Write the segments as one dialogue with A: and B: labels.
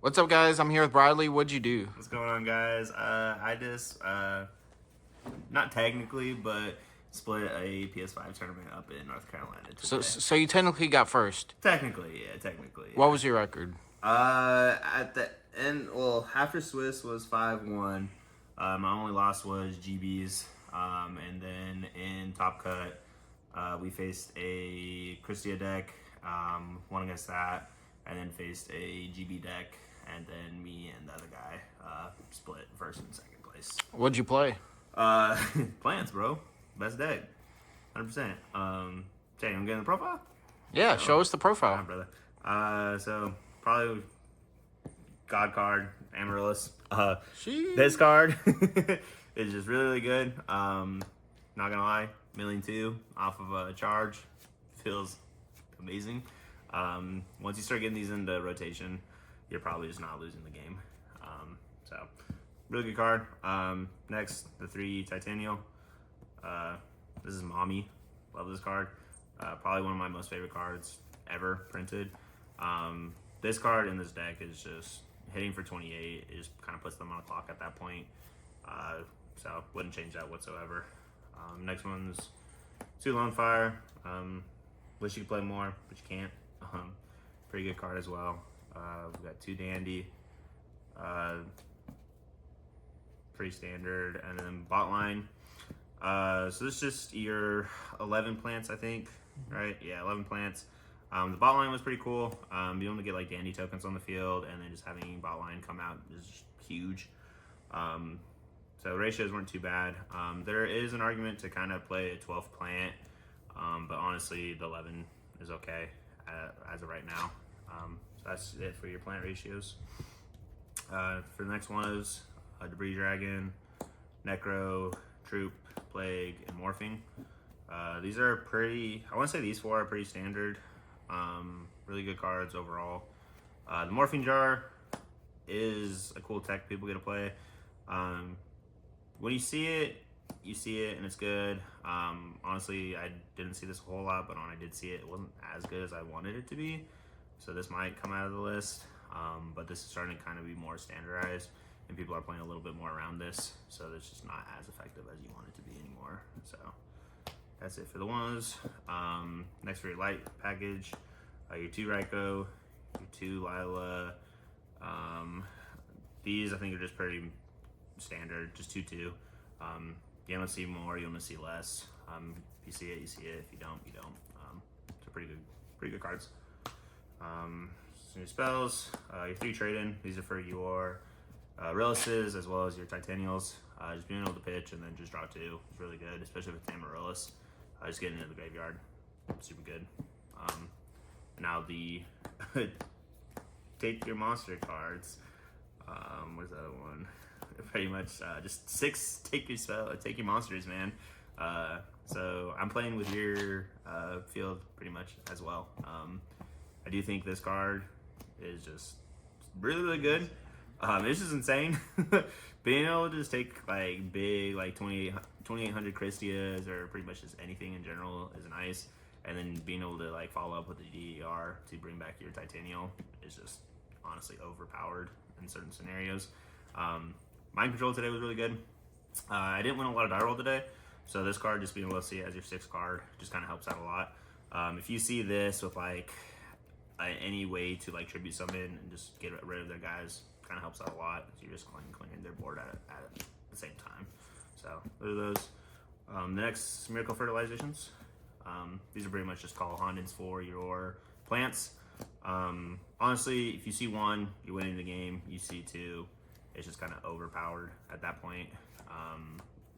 A: What's up, guys? I'm here with Bradley. What'd you do?
B: What's going on, guys? I just, not technically, but split a PS5 tournament up in North Carolina today.
A: So you technically got first.
B: Technically, yeah, technically. Yeah.
A: What was your record?
B: At the end, well, after Swiss was 5-1. My only loss was GB's. And then in Top Cut, we faced a Christia deck, won against that, and then faced a GB deck. And then me and the other guy split first and second place.
A: What'd you play?
B: Plants, bro. Best deck. 100%. Jay, I'm getting the profile?
A: Yeah, show us the
B: All
A: profile.
B: right, brother. So, probably God card, Amaryllis. This card is just really, really good. Not gonna lie, 1,200,000 off of a charge. Feels amazing. Once you start getting these into rotation, you're probably just not losing the game. So, really good card. Next, the 3 Titanial. This is Mommy. Love this card. Probably one of my most favorite cards ever printed. This card in this deck is just hitting for 28. It just kind of puts them on a clock at that point. So, wouldn't change that whatsoever. Next one's 2 Lone Fire. Wish you could play more, but you can't. Pretty good card as well. We've got 2 Dandy, pretty standard, and then bot line. So this is just your 11 plants, I think, right? Yeah, 11 plants. The bot line was pretty cool. Being able to get like Dandy tokens on the field, and then just having bot line come out is just huge. So ratios weren't too bad. There is an argument to kind of play a 12th plant, but honestly, the 11 is okay as of right now. So that's it for your plant ratios. For the next one is Debris Dragon, Necro, Troop, Plague, and Morphing. These are pretty, I want to say these 4 are pretty standard. Really good cards overall. The Morphing Jar is a cool tech people get to play. When you see it, and it's good. Honestly, I didn't see this a whole lot, but when I did see it, it wasn't as good as I wanted it to be. So this might come out of the list, but this is starting to kind of be more standardized, and people are playing a little bit more around this, so it's just not as effective as you want it to be anymore. So that's it for the ones. Next for your light package, your 2 Raikou, your 2 Lila. These I think are just pretty standard, just 2-2. You don't see more, you don't see less. If you see it, you see it. If you don't, you don't. So pretty good cards. So your spells, your 3 trade-in. These are for your Amaryllis as well as your Titanials. Just being able to pitch and then just draw 2 is really good, especially with Amaryllis. Just getting into the graveyard, super good. Now the take your monster cards. Where's the other one? Pretty much just 6 take your monsters, man. So I'm playing with your field pretty much as well. I do think this card is just really, really good. This is insane. Being able to just take like big, like 2,800 Christias or pretty much just anything in general is nice. And then being able to like follow up with the DER to bring back your Titanial is just honestly overpowered in certain scenarios. Mind Control today was really good. I didn't win a lot of die roll today, so this card, just being able to see it as your 6th card, just kind of helps out a lot. If you see this with like any way to like tribute summon and just get rid of their guys, kind of helps out a lot. You're just cleaning their board at the same time. So those are those. The next Miracle Fertilizations. These are pretty much just call Hondens for your plants. Honestly, if you see 1, you're winning the game. You see 2, it's just kind of overpowered at that point.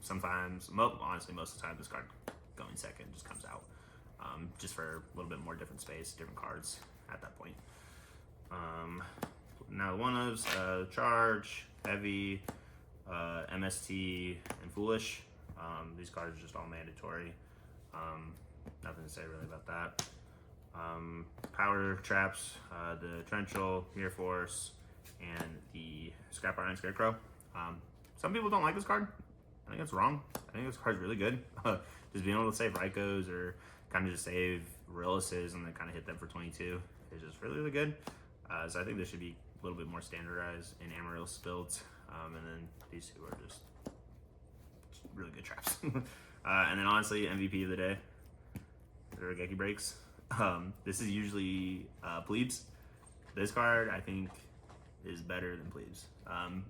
B: Sometimes, honestly, most of the time, this card going second just comes out, just for a little bit more different space, different cards at that point. Now the one-ofs, Charge, Heavy, MST, and Foolish. These cards are just all mandatory. Nothing to say really about that. Power Traps, the Torrential, Mirror Force, and the Scrap Iron Scarecrow. Some people don't like this card. I think that's wrong. I think this card's really good. Just being able to save Raikos or kind of just save Amaryllis and then kind of hit them for 22 is just really, really good. So I think this should be little bit more standardized in Amaryllis builds. And then these two are just really good traps. And then honestly, MVP of the day, the Regeki breaks. This is usually Plebes. This card, I think, is better than Plebes.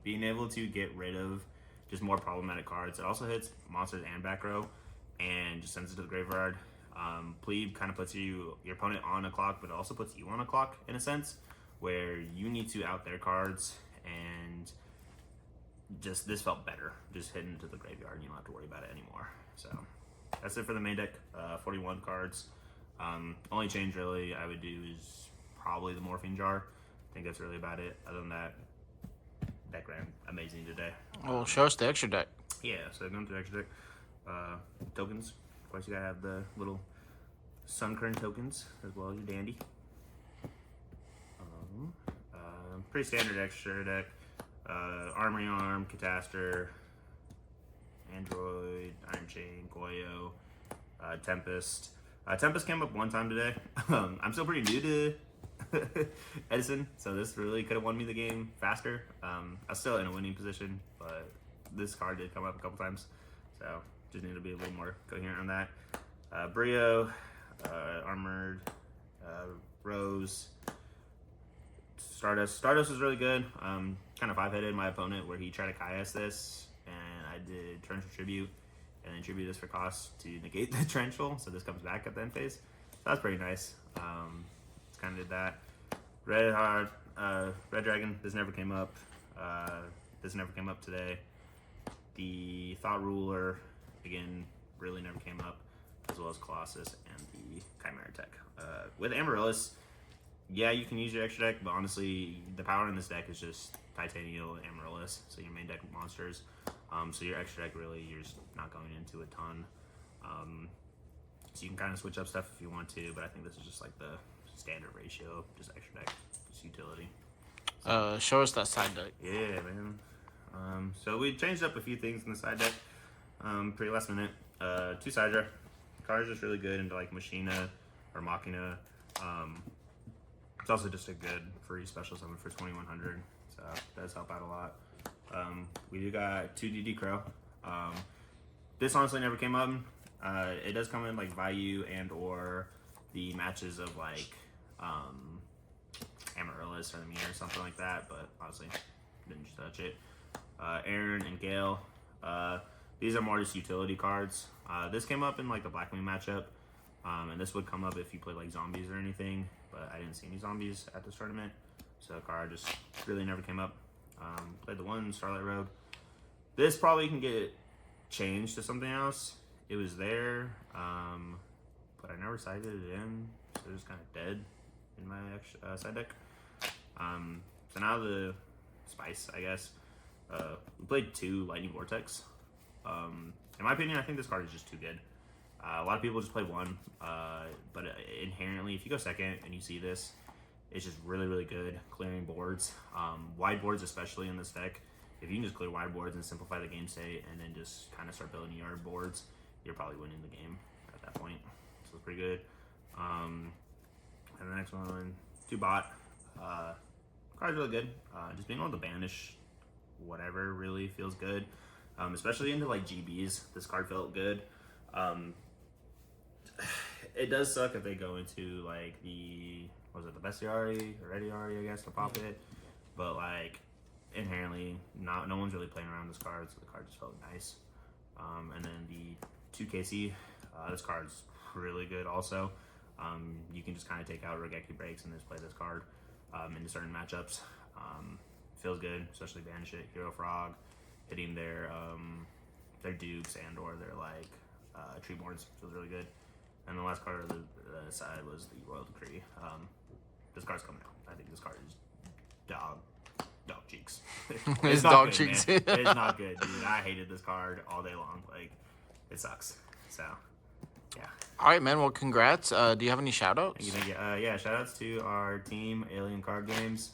B: Being able to get rid of just more problematic cards. It also hits monsters and back row, and just sends it to the graveyard. Plebe kind of puts your opponent on a clock, but it also puts you on a clock in a sense, where you need to out their cards, and just this felt better. Just hidden to the graveyard, and you don't have to worry about it anymore. So that's it for the main deck. 41 cards. Only change really I would do is probably the Morphine Jar. I think that's really about it. Other than that, deck ran amazing today.
A: Well, show us the extra deck.
B: Yeah, so going to the extra deck. Tokens. Of course, you gotta have the little Sunkern tokens as well as your Dandy. Pretty standard extra deck. Armory Arm, Cataster, Android, Iron Chain, Goyo, Tempest. Tempest came up one time today. I'm still pretty new to Edison, so this really could have won me the game faster. I was still in a winning position, but this card did come up a couple times, so just need to be a little more coherent on that. Brio, Armored, Rose, Stardust. Stardust was really good. Kind of 5-headed my opponent where he tried to Kaias this, and I did Torrential Tribute, and then tribute this for cost to negate the Torrential, so this comes back at the end phase. So that's pretty nice. Just kind of did that. Red Dragon, this never came up. This never came up today. The Thought Ruler, again, really never came up, as well as Colossus and the Chimera Tech. With Amaryllis, yeah, you can use your extra deck, but honestly, the power in this deck is just Titanial and Amaryllis, so your main deck monsters. So your extra deck, really, you're just not going into a ton. So you can kind of switch up stuff if you want to, but I think this is just like the standard ratio, just extra deck, just utility.
A: Show us that side deck.
B: Yeah, man. So we changed up a few things in the side deck, pretty last minute. 2 Sidra. Card's just really good into like Machina or Machina. It's also just a good free special summon for 2100, so that does help out a lot. We do got 2 DD Crow. This honestly never came up. It does come in like Vayu and or the matches of like Amaryllis or the Mirror or something like that, but honestly didn't touch it. Aaron and Gale. These are more just utility cards. This came up in like the Blackwing matchup, and this would come up if you play like zombies or anything, but I didn't see any zombies at this tournament, so the card just really never came up. Played the 1 Starlight Road. This probably can get changed to something else. It was there, but I never sided it in, so it was kind of dead in my side deck. So now the Spice, I guess. We played 2 Lightning Vortex. In my opinion, I think this card is just too good. A lot of people just play 1, but inherently, if you go second and you see this, it's just really, really good clearing boards. Wide boards, especially in this deck. If you can just clear wide boards and simplify the game state and then just kind of start building yard boards, you're probably winning the game at that point. So it's pretty good. And the next one, 2 Bot. Card's really good. Just being able to banish whatever really feels good. Especially into like GBs, this card felt good. It does suck if they go into like the Bestiari or Ediari, I guess, to pop it. But like inherently, no one's really playing around this card, so the card just felt nice. And then the 2KC, this card's really good also. You can just kind of take out Regeki breaks and just play this card into certain matchups. Feels good, especially banish it. Hero Frog, hitting their dukes and or their like Treeborns feels really good. And the last card of the side was the Royal Decree. This card's coming out. I think this card is dog cheeks.
A: It's
B: not
A: dog
B: good,
A: cheeks.
B: Man. It's not good, dude. I hated this card all day long. Like, it sucks. So, yeah.
A: All right, man. Well, congrats. Do you have any shout-outs?
B: Thank you. Yeah, shout outs to our team, Alien Card Games,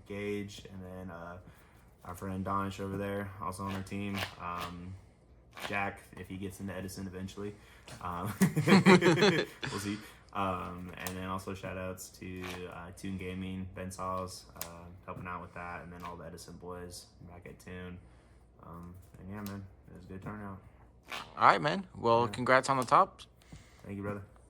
B: Gage, and then our friend Donish over there, also on our team. Jack, if he gets into Edison eventually. We'll see. And then also shout outs to Toon Gaming, Ben Saws, helping out with that, and then all the Edison boys back at Tune. And yeah, man, it was a good turnout.
A: All right, man. Well,
B: Yeah.
A: congrats on the top.
B: Thank you, brother.